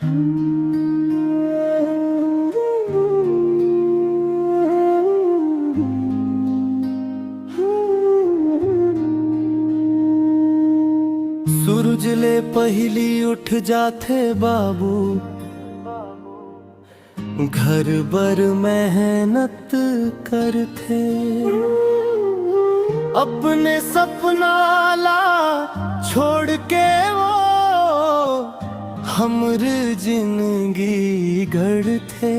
सूरज ले पहली उठ जाते बाबू, घर बर मेहनत करते। अपने सपना ला छोड़ के वो हमर जिंदगी गढ़ते।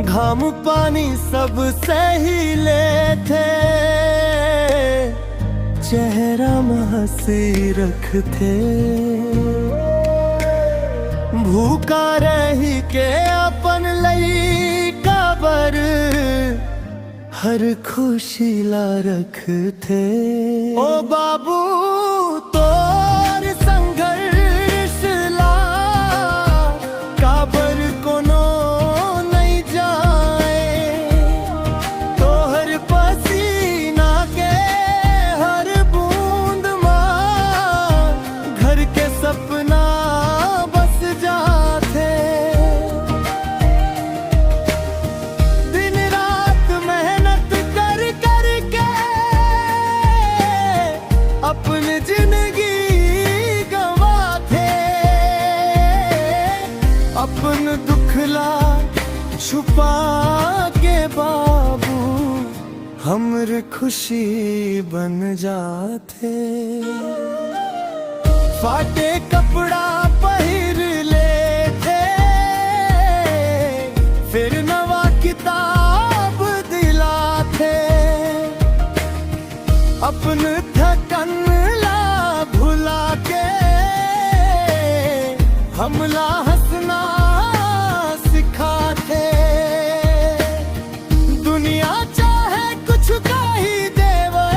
घाम पानी सब सही लेते, चेहरा में हंसी रखते। भूखा रही के अपन लई काबर हर खुशी ला रखते। ओ बाबू तोर संघर्ष ला काबर कोनो नहीं जाए। तोहर पसीना के हर बूंद मां घर के सपना बस जाते। दिन रात मेहनत कर कर के अपनी जिंदगी गंवाते। अपन दुखला छुपा के बाबू हमर खुशी बन जाते। फाटे कपड़ा पहिर लेते, फिर नवा किताब दिलाते। अपन थकन ला भुला के हमला हंसना सिखाते। दुनिया चाहे कुछ का ही देवे,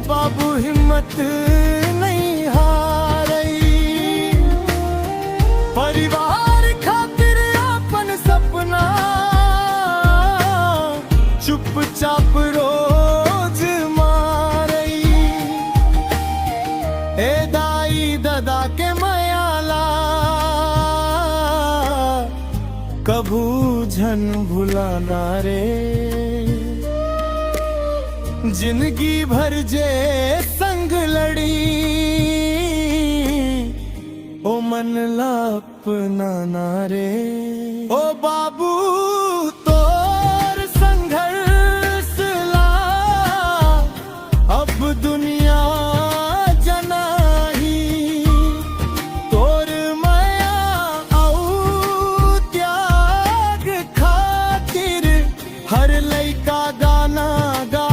बाबू हिम्मत नहीं हारई। परिवार खातिर अपन सपना चुपचाप रोज मारई। ए दाई दादा के मयाला कभू झन भुलाना रे। जिंदगी भर जे संग लड़ी ओ मन ला अपना ना रे। ओ बाबू तोर संघर्ष ला अब दुनिया जनाही। तोर माया औ त्याग खातिर हर लइका गाना गा